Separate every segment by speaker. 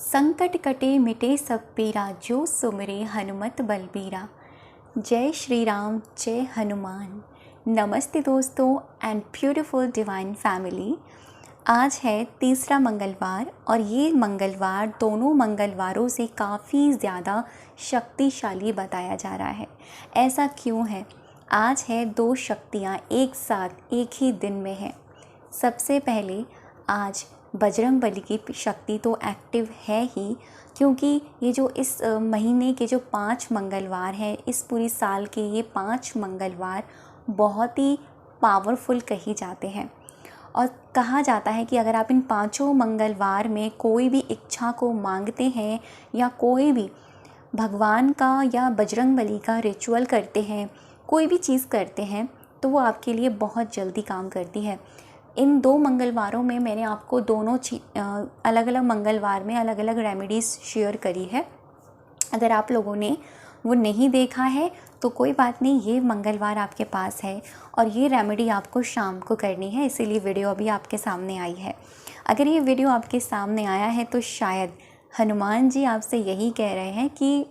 Speaker 1: संकट कटे मिटे सब पीरा, जो सुमरे हनुमत बलबीरा। जय श्री राम, जय हनुमान। नमस्ते दोस्तों एंड ब्यूटीफुल डिवाइन फैमिली। आज है तीसरा मंगलवार और ये मंगलवार दोनों मंगलवारों से काफ़ी ज़्यादा शक्तिशाली बताया जा रहा है। ऐसा क्यों है? आज है दो शक्तियाँ एक साथ एक ही दिन में है। सबसे पहले आज बजरंगबली की शक्ति तो एक्टिव है ही, क्योंकि ये जो इस महीने के जो 5 मंगलवार हैं, इस पूरी साल के ये 5 मंगलवार बहुत ही पावरफुल कही जाते हैं। और कहा जाता है कि अगर आप इन 5 मंगलवार में कोई भी इच्छा को मांगते हैं या कोई भी भगवान का या बजरंगबली का रिचुअल करते हैं, कोई भी चीज़ करते हैं, तो वो आपके लिए बहुत जल्दी काम करती है। इन 2 मंगलवारों में मैंने आपको दोनों अलग अलग मंगलवार में अलग अलग रेमेडीज़ शेयर करी है। अगर आप लोगों ने वो नहीं देखा है तो कोई बात नहीं, ये मंगलवार आपके पास है और ये रेमेडी आपको शाम को करनी है, इसीलिए वीडियो अभी आपके सामने आई है। अगर ये वीडियो आपके सामने आया है तो शायद हनुमान जी आपसे यही कह रहे हैं कि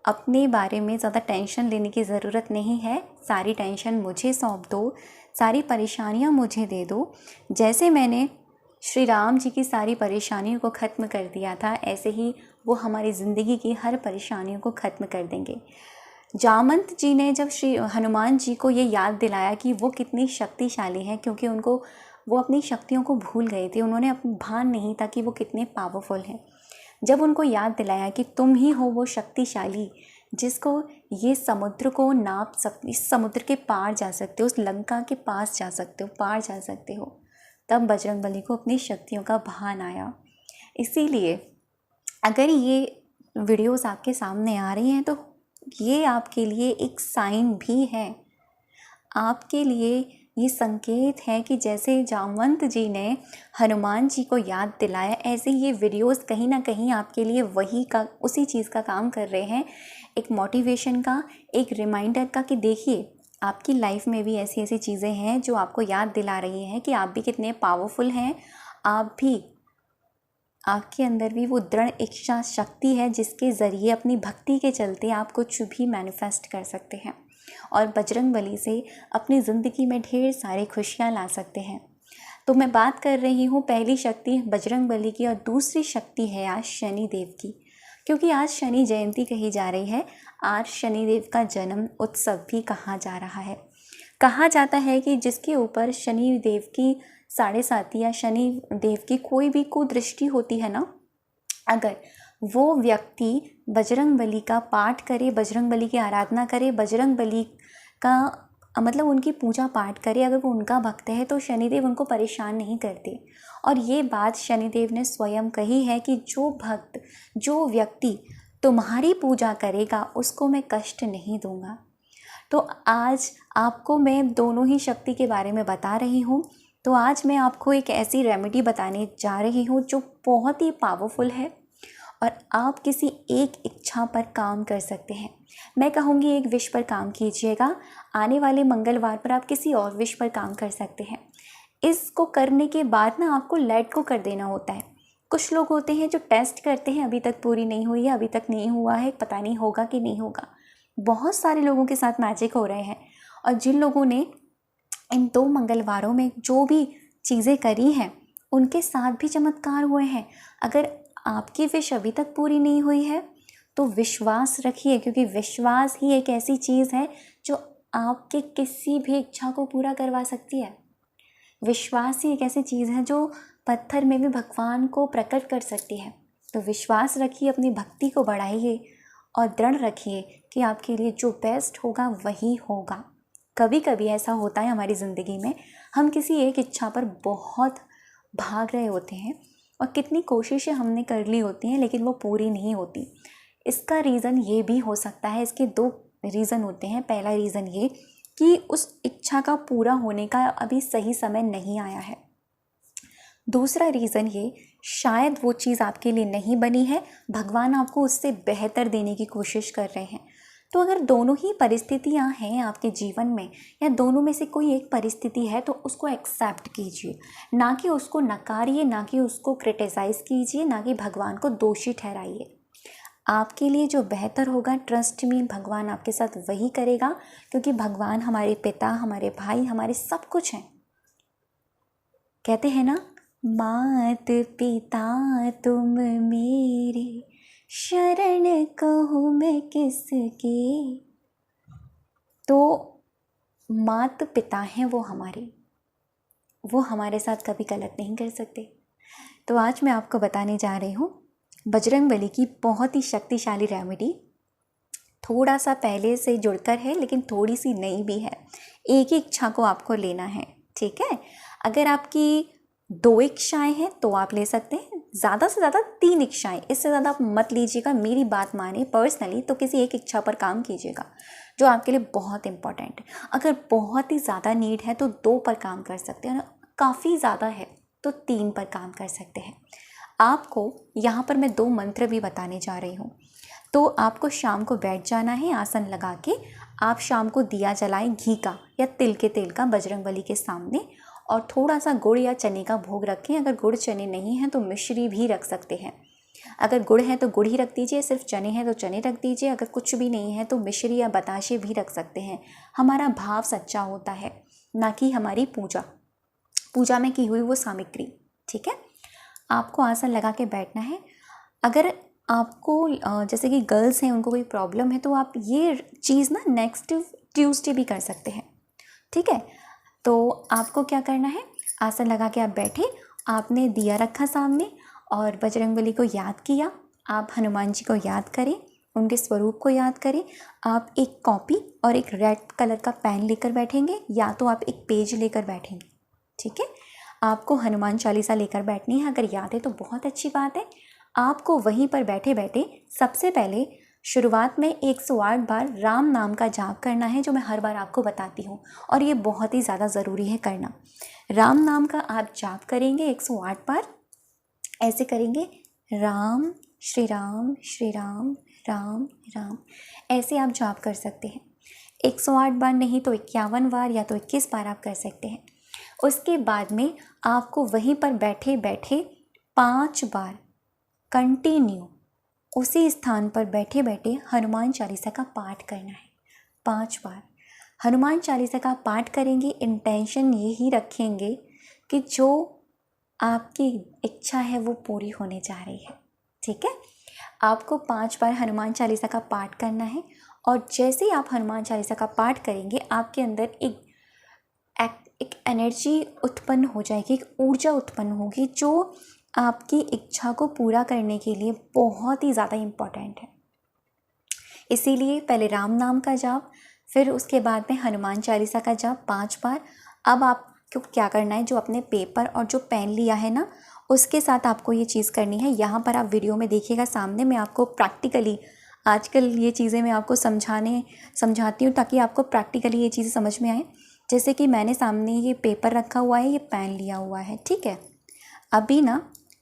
Speaker 1: अपने बारे में ज़्यादा टेंशन लेने की ज़रूरत नहीं है, सारी टेंशन मुझे सौंप दो, सारी परेशानियां मुझे दे दो। जैसे मैंने श्री राम जी की सारी परेशानियों को ख़त्म कर दिया था, ऐसे ही वो हमारी ज़िंदगी की हर परेशानियों को ख़त्म कर देंगे। जामवंत जी ने जब श्री हनुमान जी को ये याद दिलाया कि वो कितनी शक्तिशाली हैं, क्योंकि वो अपनी शक्तियों को भूल गए थे, उन्होंने अपना भान नहीं था कि वो कितने पावरफुल हैं। जब उनको याद दिलाया कि तुम ही हो वो शक्तिशाली जिसको ये समुद्र को नाप सकते, इस समुद्र के पार जा सकते हो, उस लंका के पास जा सकते हो, पार जा सकते हो, तब बजरंगबली को अपनी शक्तियों का भान आया। इसीलिए अगर ये वीडियोस आपके सामने आ रही हैं तो ये आपके लिए एक साइन भी है, आपके लिए ये संकेत है कि जैसे जामवंत जी ने हनुमान जी को याद दिलाया, ऐसे ये वीडियोस कहीं ना कहीं आपके लिए उसी चीज़ का काम कर रहे हैं, एक मोटिवेशन का, एक रिमाइंडर का कि देखिए आपकी लाइफ में भी ऐसी ऐसी चीज़ें हैं जो आपको याद दिला रही हैं कि आप भी कितने पावरफुल हैं। आपके अंदर भी वो दृढ़ इच्छा शक्ति है जिसके ज़रिए अपनी भक्ति के चलते आप कुछ भी मैनिफेस्ट कर सकते हैं और बजरंगबली से अपनी ज़िंदगी में ढेर सारी खुशियाँ ला सकते हैं। तो मैं बात कर रही हूँ पहली शक्ति बजरंगबली की और दूसरी शक्ति है आज शनिदेव की, क्योंकि आज शनि जयंती कही जा रही है। आज शनिदेव का जन्म उत्सव भी कहा जा रहा है। कहा जाता है कि जिसके ऊपर शनिदेव की 7.5 या शनिदेव की कोई भी कुदृष्टि होती है ना, अगर वो व्यक्ति बजरंगबली का पाठ करे, बजरंगबली की आराधना करे, बजरंगबली का मतलब उनकी पूजा पाठ करे, अगर वो उनका भक्त है तो शनिदेव उनको परेशान नहीं करते। और ये बात शनिदेव ने स्वयं कही है कि जो भक्त, जो व्यक्ति तुम्हारी पूजा करेगा उसको मैं कष्ट नहीं दूंगा। तो आज आपको मैं दोनों ही शक्ति के बारे में बता रही हूँ। तो आज मैं आपको एक ऐसी रेमेडी बताने जा रही हूँ जो बहुत ही पावरफुल है और आप किसी एक इच्छा पर काम कर सकते हैं। मैं कहूँगी एक विश पर काम कीजिएगा, आने वाले मंगलवार पर आप किसी और विश पर काम कर सकते हैं। इसको करने के बाद ना आपको लेट को कर देना होता है। कुछ लोग होते हैं जो टेस्ट करते हैं, अभी तक पूरी नहीं हुई है, अभी तक नहीं हुआ है, पता नहीं होगा कि नहीं होगा। बहुत सारे लोगों के साथ मैजिक हो रहे हैं और जिन लोगों ने इन 2 मंगलवारों में जो भी चीज़ें करी हैं उनके साथ भी चमत्कार हुए हैं। अगर आपकी विश अभी तक पूरी नहीं हुई है तो विश्वास रखिए, क्योंकि विश्वास ही एक ऐसी चीज़ है जो आपके किसी भी इच्छा को पूरा करवा सकती है। विश्वास ही एक ऐसी चीज़ है जो पत्थर में भी भगवान को प्रकट कर सकती है। तो विश्वास रखिए, अपनी भक्ति को बढ़ाइए और दृढ़ रखिए कि आपके लिए जो बेस्ट होगा वही होगा। कभी कभी ऐसा होता है हमारी ज़िंदगी में, हम किसी एक इच्छा पर बहुत भाग रहे होते हैं और कितनी कोशिशें हमने कर ली होती हैं लेकिन वो पूरी नहीं होती। इसका रीज़न ये भी हो सकता है, इसके 2 रीज़न होते हैं। पहला रीज़न ये कि उस इच्छा का पूरा होने का अभी सही समय नहीं आया है। दूसरा रीज़न ये, शायद वो चीज़ आपके लिए नहीं बनी है, भगवान आपको उससे बेहतर देने की कोशिश कर रहे हैं। तो अगर दोनों ही परिस्थितियां हैं आपके जीवन में या दोनों में से कोई एक परिस्थिति है तो उसको एक्सेप्ट कीजिए, ना कि उसको नकारिए, ना कि उसको क्रिटिसाइज़ कीजिए, ना कि भगवान को दोषी ठहराइए। आपके लिए जो बेहतर होगा, ट्रस्ट मी, भगवान आपके साथ वही करेगा, क्योंकि भगवान हमारे पिता, हमारे भाई, हमारे सब कुछ हैं। कहते हैं ना, मात पिता तुम मेरे, शरण कहूँ मैं किसके। तो मात पिता हैं वो हमारे साथ कभी गलत नहीं कर सकते। तो आज मैं आपको बताने जा रही हूँ बजरंगबली की बहुत ही शक्तिशाली रेमेडी। थोड़ा सा पहले से जुड़कर है लेकिन थोड़ी सी नई भी है। एक ही इच्छा को आपको लेना है, ठीक है। अगर आपकी 2 इच्छाएं हैं तो आप ले सकते हैं, ज़्यादा से ज़्यादा 3 इच्छाएं, इससे ज़्यादा आप मत लीजिएगा। मेरी बात माने पर्सनली तो किसी एक इच्छा पर काम कीजिएगा जो आपके लिए बहुत इंपॉर्टेंट है। अगर बहुत ही ज़्यादा नीड है तो 2 पर काम कर सकते हैं, काफ़ी ज़्यादा है तो 3 पर काम कर सकते हैं। आपको यहाँ पर मैं 2 मंत्र भी बताने जा रही हूँ। तो आपको शाम को बैठ जाना है आसन लगा के। आप शाम को दिया जलाएं घी का या तिल के तेल का बजरंगबली के सामने, और थोड़ा सा गुड़ या चने का भोग रखें। अगर गुड़ चने नहीं हैं तो मिश्री भी रख सकते हैं। अगर गुड़ है तो गुड़ ही रख दीजिए, सिर्फ चने हैं तो चने रख दीजिए। अगर कुछ भी नहीं है तो मिश्री या बताशे भी रख सकते हैं। हमारा भाव सच्चा होता है, ना कि हमारी पूजा में की हुई वो सामग्री, ठीक है। आपको आसन लगा के बैठना है। अगर आपको जैसे कि गर्ल्स हैं, उनको कोई प्रॉब्लम है तो आप ये चीज़ ना नेक्स्ट ट्यूसडे भी कर सकते हैं, ठीक है। तो आपको क्या करना है, आसन लगा के आप बैठे, आपने दिया रखा सामने और बजरंगबली को याद किया। आप हनुमान जी को याद करें, उनके स्वरूप को याद करें। आप एक कॉपी और एक रेड कलर का पेन लेकर बैठेंगे, या तो आप एक पेज लेकर बैठेंगे, ठीक है। आपको हनुमान चालीसा लेकर बैठनी है। अगर याद है तो बहुत अच्छी बात है। आपको वहीं पर बैठे बैठे सबसे पहले शुरुआत में 108 बार राम नाम का जाप करना है, जो मैं हर बार आपको बताती हूँ, और ये बहुत ही ज़्यादा ज़रूरी है करना। राम नाम का आप जाप करेंगे 108 बार। ऐसे करेंगे, राम श्री राम श्री राम राम राम, ऐसे आप जाप कर सकते हैं। 108 बार नहीं तो 51 बार या तो 21 बार आप कर सकते हैं। उसके बाद में आपको वहीं पर बैठे बैठे 5 बार कंटिन्यू उसी स्थान पर बैठे बैठे हनुमान चालीसा का पाठ करना है। 5 बार हनुमान चालीसा का पाठ करेंगे। इंटेंशन यही रखेंगे कि जो आपकी इच्छा है वो पूरी होने जा रही है, ठीक है। आपको 5 बार हनुमान चालीसा का पाठ करना है, और जैसे ही आप हनुमान चालीसा का पाठ करेंगे आपके अंदर एक एनर्जी उत्पन्न हो जाएगी, एक ऊर्जा उत्पन्न होगी, जो आपकी इच्छा को पूरा करने के लिए बहुत ही ज़्यादा इम्पॉर्टेंट है। इसीलिए पहले राम नाम का जाप, फिर उसके बाद में हनुमान चालीसा का जाप 5 बार। अब आपको क्या करना है, जो अपने पेपर और जो पेन लिया है ना, उसके साथ आपको ये चीज़ करनी है। यहाँ पर आप वीडियो में देखिएगा, सामने मैं आपको प्रैक्टिकली आजकल ये चीज़ें मैं आपको समझाती हूँ ताकि आपको प्रैक्टिकली ये चीज़ें समझ में आए। जैसे कि मैंने सामने ये पेपर रखा हुआ है, ये पेन लिया हुआ है, ठीक है। अभी ना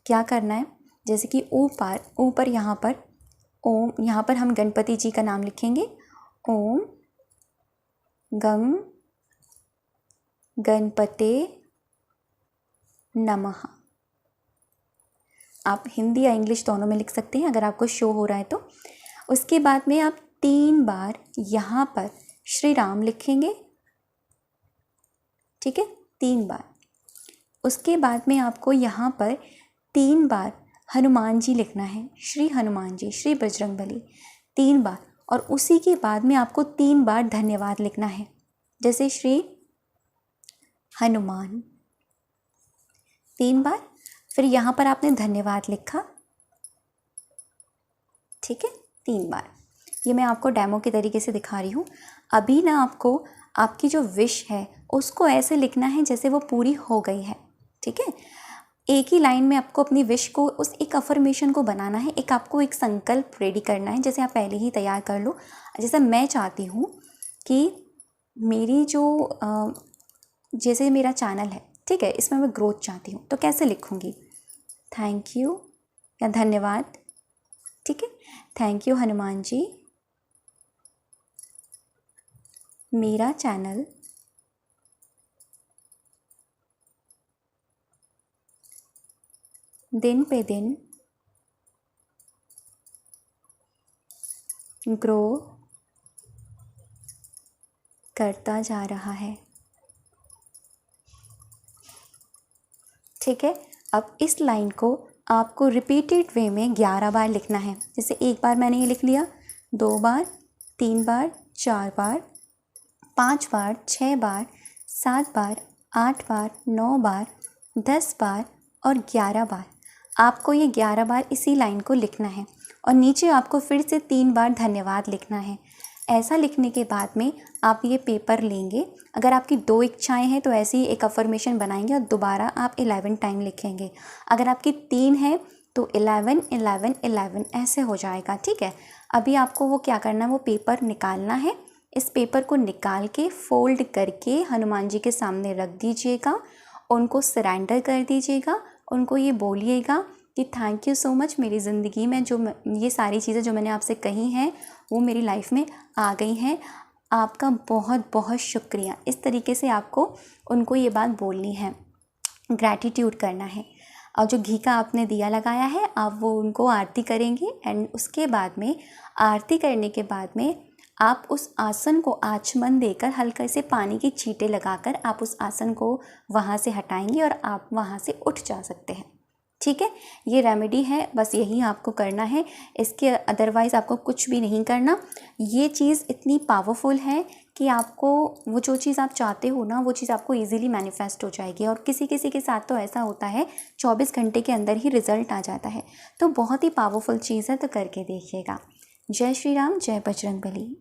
Speaker 1: क्या करना है, जैसे कि ऊपर यहाँ पर ओम, यहाँ पर हम गणपति जी का नाम लिखेंगे। ओम गंग गणपते नमः। आप हिंदी या इंग्लिश दोनों में लिख सकते हैं अगर आपको शो हो रहा है तो। उसके बाद में आप 3 बार यहाँ पर श्री राम लिखेंगे, ठीक है, 3 बार। उसके बाद में आपको यहाँ पर 3 बार हनुमान जी लिखना है, श्री हनुमान जी, श्री बजरंगबली, 3 बार। और उसी के बाद में आपको 3 बार धन्यवाद लिखना है, जैसे श्री हनुमान, 3 बार। फिर यहाँ पर आपने धन्यवाद लिखा, ठीक है, 3 बार। ये मैं आपको डेमो के तरीके से दिखा रही हूँ। अभी ना आपको आपकी जो विश है उसको ऐसे लिखना है जैसे वो पूरी हो गई है, ठीक है। एक ही लाइन में आपको अपनी विश को, उस एक अफर्मेशन को बनाना है। आपको एक संकल्प रेडी करना है, जैसे आप पहले ही तैयार कर लो। जैसे मैं चाहती हूँ कि मेरी जैसे मेरा चैनल है, ठीक है, इसमें मैं ग्रोथ चाहती हूँ, तो कैसे लिखूँगी, थैंक यू या धन्यवाद, ठीक है, थैंक यू हनुमान जी मेरा चैनल दिन पे दिन ग्रो करता जा रहा है। ठीक है, अब इस लाइन को आपको रिपीटेड वे में 11 बार लिखना है। जैसे एक बार मैंने ये लिख लिया, 2 बार, 3 बार, 4 बार, 5 बार, 6 बार, 7 बार, 8 बार, 9 बार, 10 बार और 11 बार। आपको ये 11 बार इसी लाइन को लिखना है और नीचे आपको फिर से 3 बार धन्यवाद लिखना है। ऐसा लिखने के बाद में आप ये पेपर लेंगे। अगर आपकी 2 इच्छाएं हैं तो ऐसे ही एक अफर्मेशन बनाएंगे और दोबारा आप 11 टाइम लिखेंगे। अगर आपकी 3 है तो 11 11 11 ऐसे हो जाएगा। ठीक है, अभी आपको वो क्या करना है, वो पेपर निकालना है। इस पेपर को निकाल के फोल्ड करके हनुमान जी के सामने रख दीजिएगा, उनको सरेंडर कर दीजिएगा, उनको ये बोलिएगा कि थैंक यू सो मच, मेरी ज़िंदगी में जो ये सारी चीज़ें जो मैंने आपसे कही हैं वो मेरी लाइफ में आ गई हैं, आपका बहुत बहुत शुक्रिया। इस तरीके से आपको उनको ये बात बोलनी है, ग्रैटिट्यूड करना है। और जो घी का आपने दिया लगाया है आप वो उनको आरती करेंगे एंड उसके बाद में आरती करने के बाद में आप उस आसन को आचमन देकर हल्के से पानी की छींटे लगाकर आप उस आसन को वहाँ से हटाएंगे और आप वहाँ से उठ जा सकते हैं। ठीक है, ये रेमेडी है, बस यही आपको करना है, इसके अदरवाइज़ आपको कुछ भी नहीं करना। ये चीज़ इतनी पावरफुल है कि आपको वो जो चीज़ आप चाहते हो ना वो चीज़ आपको इजीली मैनिफेस्ट हो जाएगी। और किसी किसी के साथ तो ऐसा होता है 24 घंटे के अंदर ही रिजल्ट आ जाता है। तो बहुत ही पावरफुल चीज़ है, तो करके देखिएगा। जय श्री राम, जय बजरंगबली।